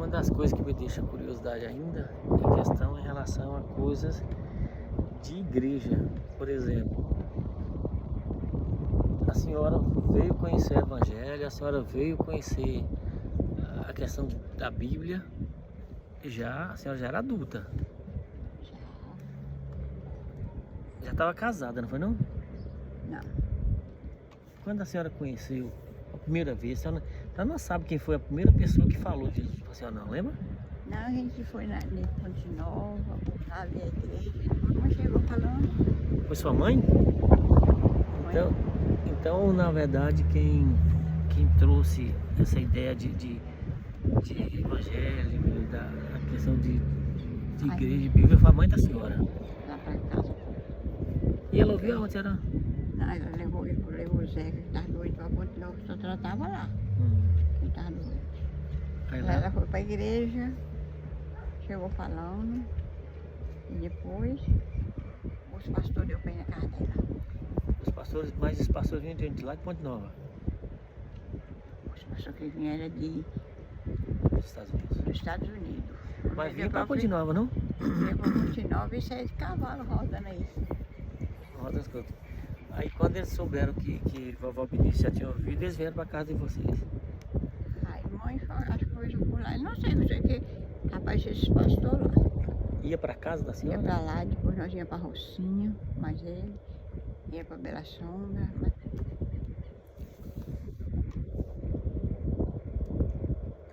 uma das coisas que me deixa curiosidade ainda é a questão em relação a coisas de igreja. Por exemplo, a senhora veio conhecer o Evangelho, a senhora veio conhecer a questão da Bíblia, a senhora já era adulta, já estava casada, não foi não? Não. Quando a senhora conheceu a primeira vez, a senhora não sabe quem foi a primeira pessoa que falou de Jesus para a senhora, não lembra? Não, a gente foi na Ponte Nova, lá ver a igreja, depois chegou falando. Foi sua mãe? Então na verdade, quem trouxe essa ideia de evangelho, da questão de igreja, de Bíblia, foi a mãe da senhora. Lá pra casa. E ela ouviu aonde era? Não, ela levou o Zé, que estava doido pra Ponte Nova, só tratava lá. Ele estava doido. Aí Ela foi pra igreja, chegou falando, e depois os pastores deu pra ir na casa dela. Mas os pastores vinham de lá de Ponte Nova, Os pastores que vinham era dos Estados Unidos. dos Estados Unidos. Mas vinha pra Ponte Nova, não? Vinha pra Ponte Nova e saía de cavalo rodando aí. Rodas Couto. Aí quando eles souberam que vovó Benício já tinha ouvido, eles vieram pra casa de vocês. Aí mãe as coisas por lá. Não sei o que apareceu esses pastores lá. Ia pra casa da Ia senhora? pra lá, depois nós ia pra Rocinha, mas ele ia pra Bela Sombra.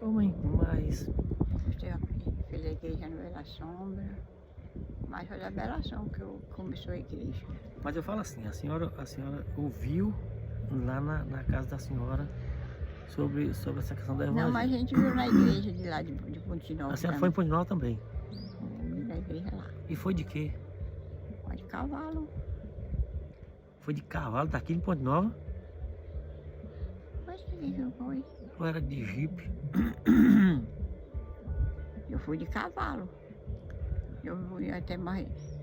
Ô mãe, mas Fez a igreja no Bela Sombra. Mas foi da Bela Sombra que eu começou a igreja. eu falo assim, a senhora ouviu lá na casa da senhora sobre essa questão da evangelho. Não, mas a gente viu na igreja de lá de Ponte Nova. A senhora foi em Ponte Nova também? Na igreja lá. E foi de quê? Foi de cavalo. Foi de cavalo daqui em Ponte Nova? Mas que foi? Ou era de jipe? Eu fui de cavalo. Eu fui até mais.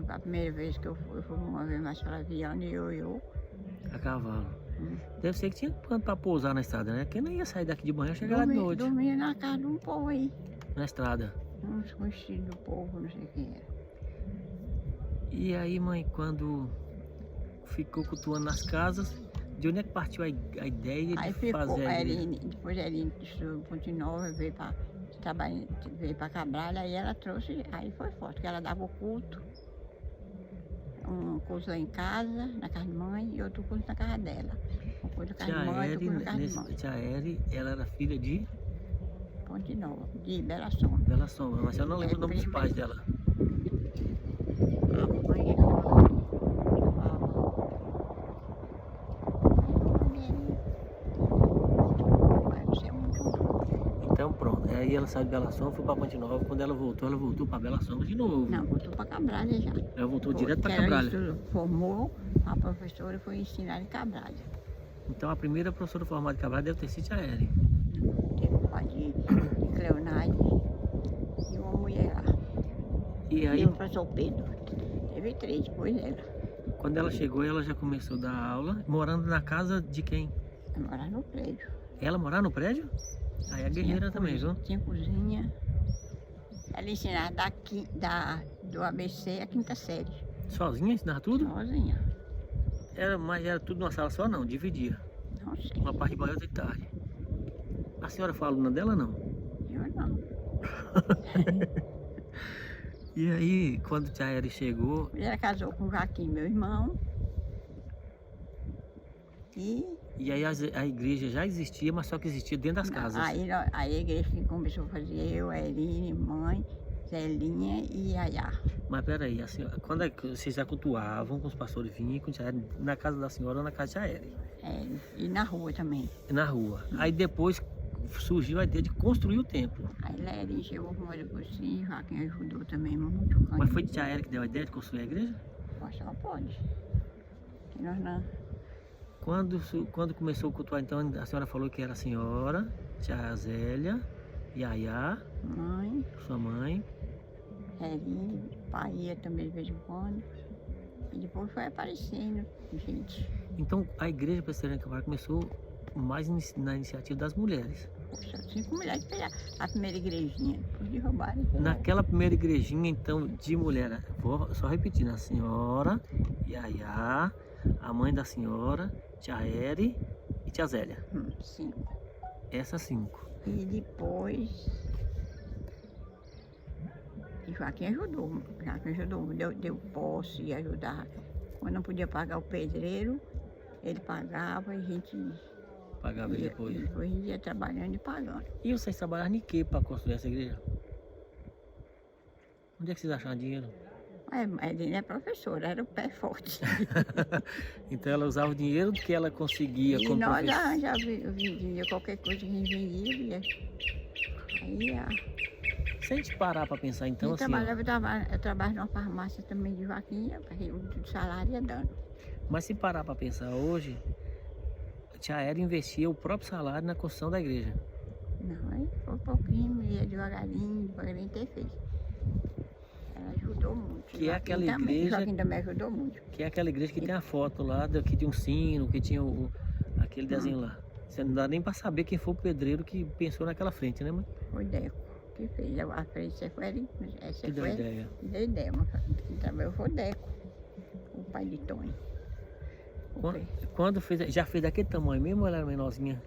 A primeira vez que eu fui uma vez mais para Viana e eu. A cavalo. Deve ser que tinha quanto pra pousar na estrada, né? Porque não ia sair daqui de manhã, chegar lá de noite. Dormia na casa de um povo aí. Na estrada. Uns conhecidos do povo, não sei quem era. E aí, mãe, quando ficou cultuando nas casas, de onde é que partiu a ideia Aí de ficou, fazer a igreja? depois a Eline estudou em Ponte Nova, veio para Cabral, aí ela trouxe, aí foi forte, porque ela dava o culto. Um culto lá em casa, na casa de mãe, e outro culto na casa dela. Um culto na casa de mãe, outro culto na casa de mãe. Tia Eri, ela era filha de Ponte Nova, de Bela Sombra. Bela Sombra, mas eu não lembro o nome dos pais dela. A mãe Então pronto, aí ela saiu de Bela Sombra, foi pra Ponte Nova. Quando ela voltou pra Bela Sombra de novo. não, voltou para Cabralha já. Ela voltou direto pra Porque ela Cabralha. formou, a professora foi ensinar em Cabralha. Então a primeira professora formada de Cabralha deve ter sido a Eri. Teve o pai de Cleonide e uma mulher lá. E aí, E o professor Pedro. Teve 3 depois dela. quando ela chegou, ela já começou a dar aula, morando na casa de quem? Ela morava no prédio. Ela morar no prédio? Aí é guerreira também, viu? Tinha cozinha. Ela ensinava do ABC à 5ª série. Sozinha, ensinava tudo? Sozinha. Mas era tudo numa sala só não, dividia. Não sei. Uma parte de manhã e outra de tarde. A senhora foi aluna dela não? Eu não. E aí, quando tia Eri chegou, Ela casou com o Joaquim, meu irmão. e aí a igreja já existia, mas só que existia dentro das casas. Aí a igreja começou a fazer eu, a Eline, mãe, Zelinha e Yaya. Mas peraí, a senhora, quando é que vocês já cultuavam, com os pastores vinham, com tia Eri, na casa da senhora ou na casa de tia Eri? E na rua também. Na rua. Aí depois surgiu a ideia de construir o templo. Aí Leri chegou com o cursinho, Joaquim ajudou também muito. Mas foi tia Eri que deu a ideia de construir a igreja? Só pode. Que nós não. Quando começou a cultuar, então a senhora falou que era a senhora, tia Zélia, Yaya, Mãe, sua mãe. Eri, pai ia também de vez em quando. E depois foi aparecendo, gente. Então a igreja presbiteriana de Cabralha começou mais na iniciativa das mulheres. coisa. 5 mulheres que a primeira igrejinha. Depois derrubaram. Naquela primeira igrejinha, então, de mulher, vou só repetindo, a senhora, Yaya, a mãe da senhora, tia Eri e tia Zélia. 5. Essas 5. E depois, Joaquim ajudou, deu posse e ajudar. Quando não podia pagar o pedreiro, ele pagava e a gente Pagava ele depois. Depois ia trabalhando e pagando. E vocês trabalharam em que para construir essa igreja? Onde é que vocês acharam dinheiro? Ele não é professora, era o pé forte. Então ela usava o dinheiro que ela conseguia E como nós professora. já vendia qualquer coisa que a gente vendia. Se a gente parar para pensar, então, assim, eu trabalho numa farmácia também de Joaquim, o salário ia dando. mas se parar para pensar hoje, a tia Eri investia o próprio salário na construção da igreja. Não, aí foi um pouquinho, ia devagarinho ter feito. Ela ajudou muito. Que é aquela igreja. Joaquim também ajudou muito. Que é aquela igreja que tem a foto lá, que tinha um sino, que tinha aquele desenho lá. Você não dá nem para saber quem foi o pedreiro que pensou naquela frente, né, mãe? Foi Deco que fez. A frente você foi ali. Que deu ideia. Deu ideia, mas quem trabalhou foi Deco, o pai de Tony. Quando fez, já fez daquele tamanho mesmo ou ela era menorzinha?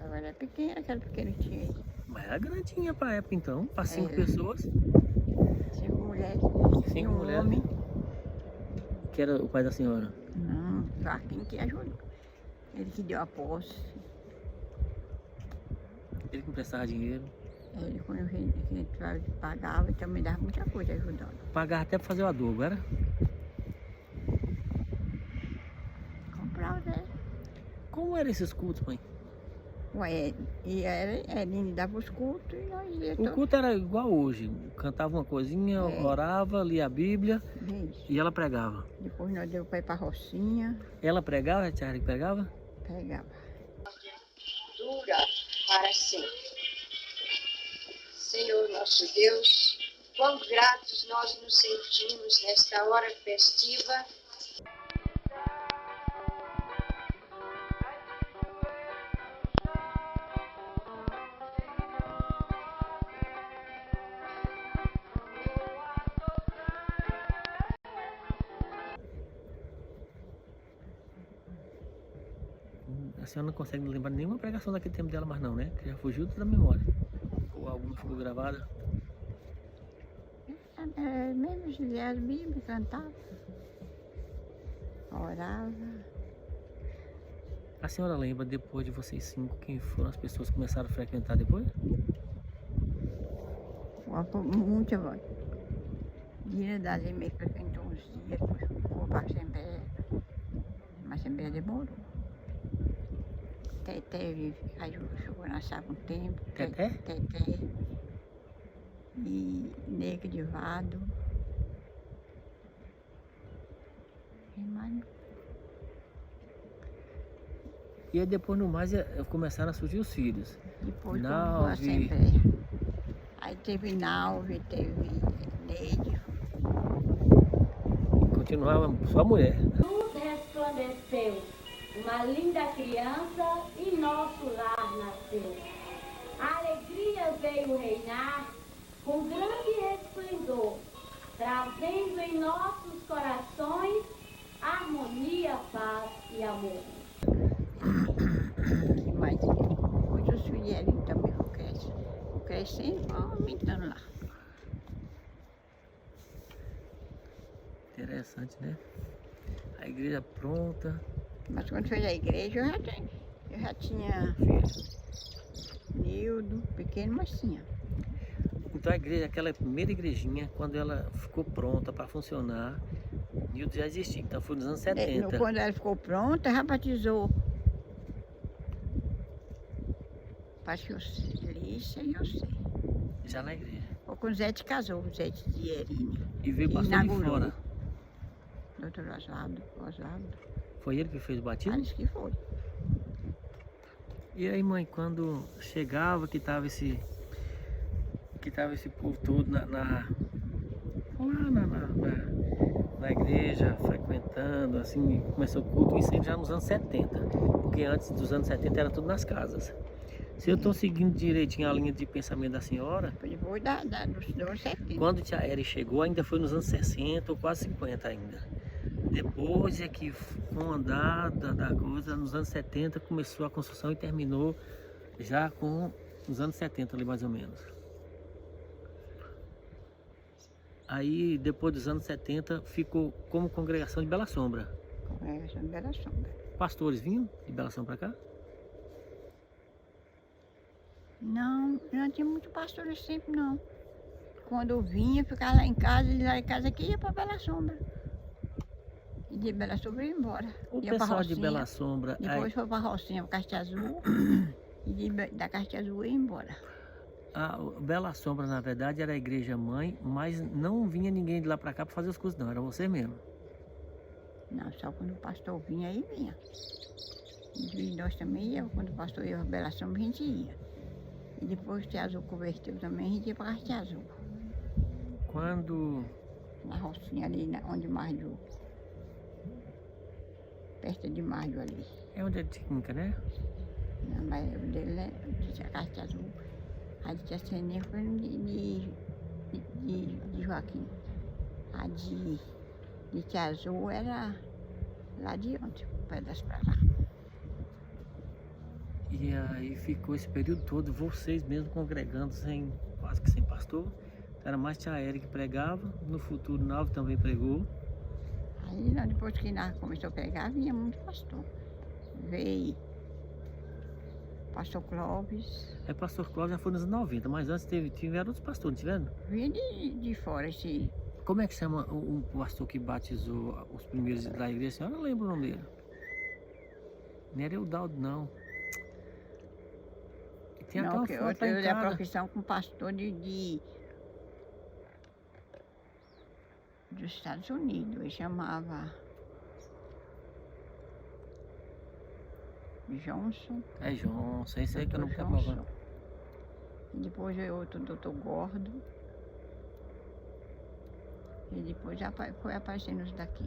Ela era pequena, aquela pequena que tinha aí. Mas era grandinha pra época então, para 5 pessoas. 5 mulheres. 5 mulheres. Homem. Que era o pai da senhora? Não, Joaquim que ajudou. Ele que deu a posse. Ele que emprestava dinheiro. Ele, quando a gente pagava, ele também dava muita coisa ajudando. Pagava até para fazer o adubo, era? Comprava, né? Como eram esses cultos, mãe? Ué, ele dava os cultos e nós ia O culto era igual hoje. Cantava uma coisinha, orava, lia a Bíblia e ela pregava. Depois nós deu para ir para a Rocinha. Ela pregava? A tia Eri pregava? Pegava. Dura para sempre. Senhor nosso Deus, quão gratos nós nos sentimos nesta hora festiva. A senhora não consegue lembrar nenhuma pregação daquele tempo dela mais não, né? Que já fugiu da memória. Ou alguma ficou gravada? Mesmo lia a Bíblia, cantava, orava. A senhora lembra depois de vocês 5 quem foram as pessoas que começaram a frequentar depois? Muita voz. Dina da Lima frequentou uns dias, depois ficou para a Assembleia. Mas a Assembleia demorou. Teté chegou na sala um tempo. Teté? Teté. E Negra de Vado. E mais. E aí depois no mais começaram a surgir os filhos. Depois Nalve. a Assembleia. Aí teve Nalve, teve Neide. Continuava só mulher. Luz resplandeceu, uma linda criança em nosso lar nasceu. A alegria veio reinar com grande esplendor, trazendo em nossos corações harmonia, paz e amor. Mas depois os filhos também vão crescendo, vão aumentando lá. Interessante, né? A igreja pronta. Mas quando fez a igreja, eu já tinha Nildo, pequeno, mas tinha. Então a igreja, aquela primeira igrejinha, quando ela ficou pronta para funcionar, Nildo já existia, então foi nos anos 70. Quando ela ficou pronta, já batizou. Pastor Lícia e eu sei. Já na igreja. Foi quando o Zé te casou, o Zé de Erinha. E veio Que pastor de inaugurou. fora. Doutor Oswaldo. Foi ele que fez o batismo? Parece que foi. E aí, mãe, quando chegava que tava esse povo todo na igreja, frequentando, assim, começou o culto, isso aí já nos anos 70, porque antes dos anos 70 era tudo nas casas. Se eu estou seguindo direitinho a linha de pensamento da senhora, Foi depois dos anos 70. quando tia Eri chegou, ainda foi nos anos 60 ou quase 50 ainda. Depois é que, com o andar da coisa, nos anos 70 começou a construção e terminou já com os anos 70 ali mais ou menos. Aí, depois dos anos 70, ficou como congregação de Bela Sombra. Congregação de Bela Sombra. Pastores vinham de Bela Sombra para cá? Não tinha muito pastor nesse tempo, não. Quando eu vinha, ficava lá em casa, e lá em casa aqui ia para Bela Sombra. E de Bela Sombra ia embora. O Ia pra pessoal de Rocinha, Bela Sombra, Depois foi para Rocinha, para Caixa Azul. E da Caixa Azul ia embora. o Bela Sombra, na verdade, era a igreja mãe, mas não vinha ninguém de lá para cá para fazer os cursos, não. Era você mesmo. Não, só quando o pastor vinha, aí vinha. E nós também ia, quando o pastor ia para Bela Sombra, a gente ia. E depois o Tia Azul converteu também, a gente ia para Caixa Azul. Quando... Na Rocinha ali, onde Marjo. Perto de Marjo ali. É onde é Tinca, né? Não, mas o dele é de Caixa Azul. A de Tia Seninha foi de Joaquim. A de Tia Azul era lá de onde? Um pedaço pra lá. E aí ficou esse período todo, vocês mesmo congregando quase que sem pastor. Era mais tia Eri que pregava, no futuro Nalva também pregou. Aí depois que nós começou a pregar, vinha muito pastor. Veio pastor Clóvis. Aí pastor Cláudio já foi nos anos 90, mas antes tiveram outros pastores, não tiveram? Vinha de fora esse. Como é que chama o pastor que batizou os primeiros da igreja? A senhora lembra o nome dele? Não era Eudaldo, não. Tem até Não, uma que foto eu lá em tenho a casa. profissão com pastor dos Estados Unidos. Ele chamava Johnson. É Johnson, esse aí que eu não Dr. quero Johnson. falar. E depois veio outro doutor Gordo. E depois já foi aparecendo os daqui.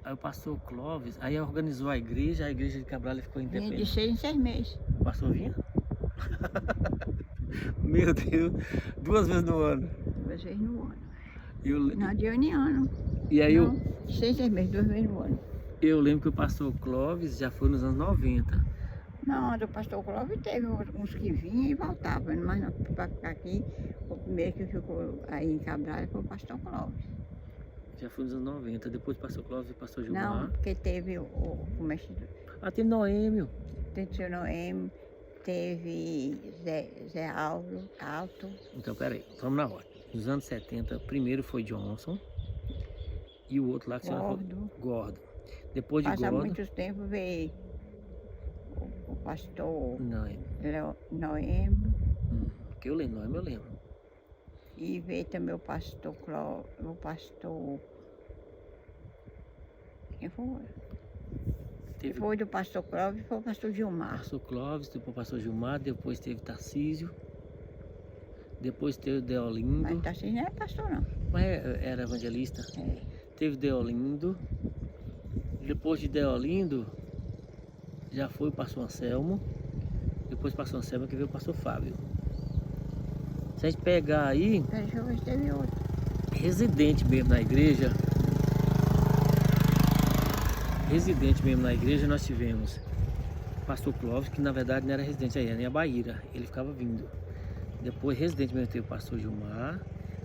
Aí o pastor Clóvis, aí organizou a igreja de Cabral ficou Vinha de independente. 6 em 6 meses. O pastor vinha? Meu Deus, 2 vezes no ano. 2 vezes no ano. Eu, Não, de ano em ano. e aí Não, 6 em 6 meses, 2 vezes no ano. eu lembro que o pastor Clóvis já foi nos anos 90. Não, do pastor Clóvis teve uns que vinham e voltavam, mas não, aqui, o primeiro que ficou aí em Cabral foi o pastor Clóvis. Já foi nos anos 90. Depois do pastor Clóvis e o pastor Gilmar. Não, porque teve o comércio, Teve Noêmio. teve seu Noemi, teve Zé Alto. Então, peraí, vamos na ordem. Nos anos 70, primeiro foi Johnson. E o outro lá que a senhora falou, Gordo. Gordo. Depois de Passa Gordo, muito tempo veio o pastor Noêmio. Noemi Que eu lembro, Noêmio eu lembro. e veio também o pastor quem foi? Teve Foi do pastor Clóvis, foi o pastor o Gilmar. pastor Clóvis, depois o pastor Gilmar, depois teve Tarcísio. Depois teve Deolindo. Mas assim não é pastor não. Mas era evangelista. É. Teve Deolindo. Depois de Deolindo, já foi o pastor Anselmo. Depois do pastor Anselmo que veio o pastor Fábio. Se a gente pegar aí, Deixa eu ver se teve outro. residente mesmo na igreja, nós tivemos o pastor Clóvis, que na verdade não era residente aí, era em Abaíra, ele ficava vindo. Depois residente mesmo teve o pastor Gilmar,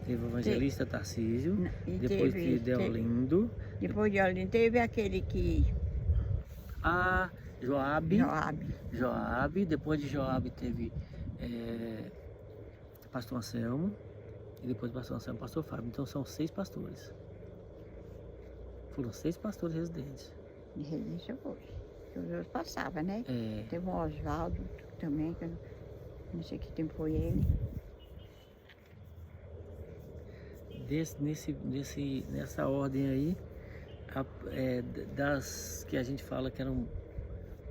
teve o evangelista Tarcísio, E depois teve Deolindo, depois de Olinda teve aquele que. a Joabe, depois de Joabe teve pastor Anselmo, e depois do pastor Anselmo, pastor Fábio. Então são 6 pastores. Foram 6 pastores residentes. De residência foi. Que os outros passavam, né? É, Teve um Oswaldo também, que eu não sei que tempo foi ele. nessa ordem aí, das que a gente fala que eram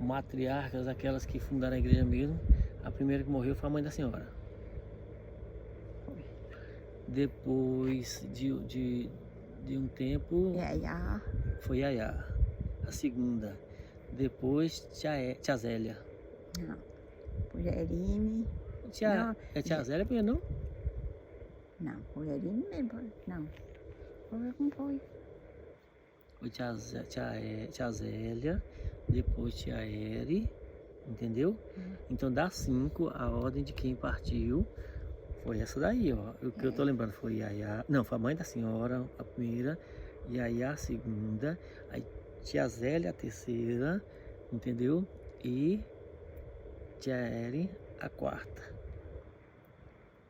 matriarcas, aquelas que fundaram a igreja mesmo, a primeira que morreu foi a mãe da senhora. Depois de um tempo, Yaya, foi Yaya. A segunda. Depois, Tia Zélia. não. Pugerine. É tia Zélia primeiro, não? Não, Pugerine mesmo. Não. Vou ver como foi. Foi tia Zélia, depois tia Eri, entendeu? Então das 5, a ordem de quem partiu foi essa daí, ó. O que eu tô lembrando foi Yaya, não, foi a mãe da senhora, a primeira, Yaya a segunda, aí tia Zélia a terceira, entendeu? E tia Eri a quarta.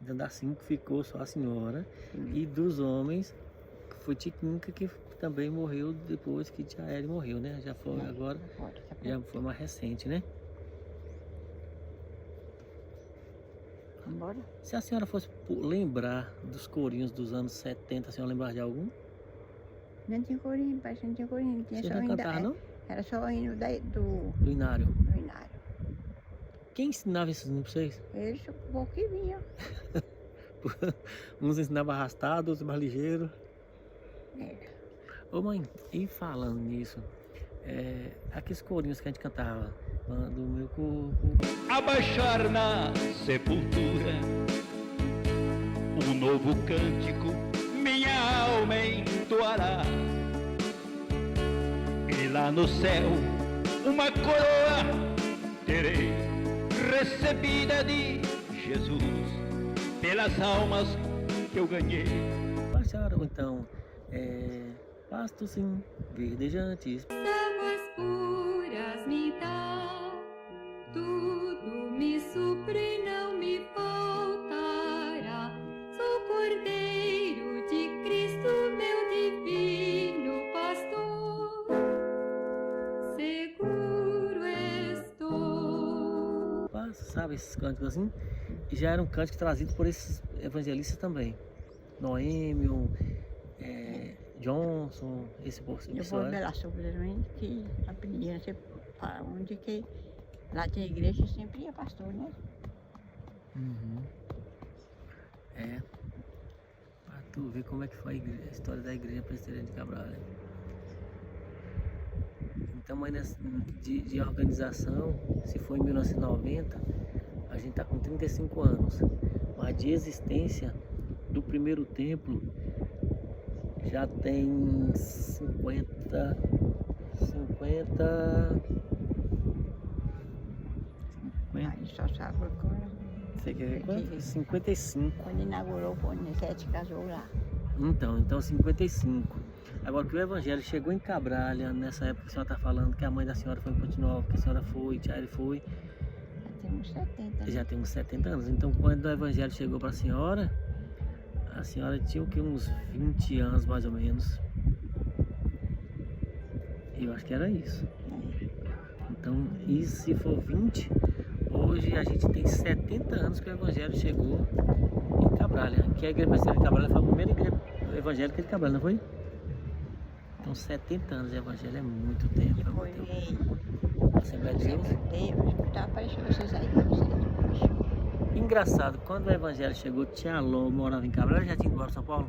Então das 5 ficou só a senhora. E dos homens foi Tiquinca, que também morreu depois que tia Eri morreu, né? Já foi agora, já foi mais recente, né? Vambora? Se a senhora fosse lembrar dos corinhos dos anos 70, a senhora lembrar de algum? Não tinha corinho, parece que não tinha corinho. Tinha Você só não ainda, cantava, não? Era só o hino do Do Inário. Inário. Quem ensinava esses hinos pra vocês? Eles, o povo que vinha. Uns ensinavam arrastado, outros mais ligeiro. Era. Ô mãe, e falando nisso, aqueles corinhos que a gente cantava, do meu corpo, Abaixar na sepultura um novo cântico minha alma entoará, e lá no céu uma coroa terei recebida de Jesus pelas almas que eu ganhei. baixaram então, pasto sim, verdejantes. Águas puras me dá, tudo me supre, não me faltará. Sou Cordeiro de Cristo, meu divino pastor, seguro estou. Sabe, esses cânticos assim, e já eram cânticos trazidos por esses evangelistas também. Noêmio, Johnson, esse Eu vou revelar sobre também que a pedia para onde que lá tem igreja sempre ia pastor, né? Uhum. Pra tu ver como é que foi a história da igreja presbiteriana de Cabral, né? Então, aí de organização, se foi em 1990, a gente tá com 35 anos. Mas de existência do primeiro templo já tem 50. Aí só sabe agora. Você quer ver quanto? 55. Quando inaugurou, o Ponecete casou lá. Então 55. Agora que o evangelho chegou em Cabralha, nessa época que a senhora está falando que a mãe da senhora foi em Ponte Nova, que a senhora foi, tia Eri foi, Já tem uns 70. Né? já tem uns 70 anos. Então quando o evangelho chegou para a senhora tinha o que, uns 20 anos mais ou menos. Eu acho que era isso. Então, e se for 20, hoje a gente tem 70 anos que o evangelho chegou em Cabralha. Que a igreja presbiteriana de Cabralha foi a primeira igreja evangélica de Cabralha, não foi? Então 70 anos de evangelho é muito tempo. E foi Assembleia de Deus. Deus, escutar, apareceu vocês aí pra vocês depois. Engraçado, quando o evangelho chegou, tia Ló morava em Cabralha, já tinha ido embora para São Paulo?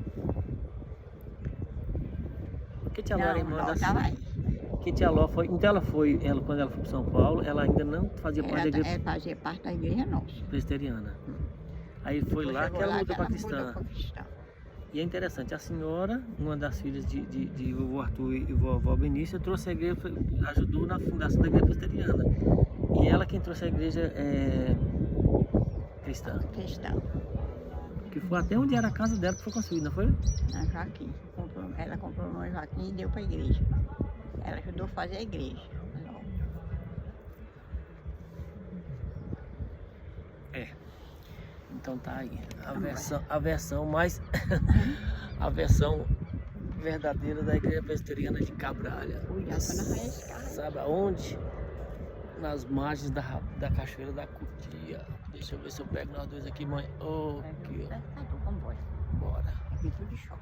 Porque tia Ló era irmã da tava aí. Que tia Ló foi. Então quando ela foi para São Paulo, ela ainda não fazia parte da igreja Fazia parte da igreja nossa. presbiteriana. Aí foi Depois lá que chegou ela lá mudou para mudou cristã. pra cristã. E é interessante, a senhora, uma das filhas de vovô Arthur e vovó Benícia, trouxe a igreja, ajudou na fundação da igreja presbiteriana. E ela quem trouxe a igreja cristã. Cristã. Que foi até onde era a casa dela que foi construída, não foi? Na Joaquim. Ela comprou no Joaquim e deu para a igreja. Ela ajudou a fazer a igreja. Então tá aí. A versão mais. A versão verdadeira da igreja presbiteriana de Cabralha. Cuidado pra não arranhar esse carro. Sabe aonde? Nas margens da Cachoeira da Cutia. Deixa eu ver se eu pego nós dois aqui, mãe. Oh, aqui, ó. Tá do comboio. Bora. Aqui tudo de short.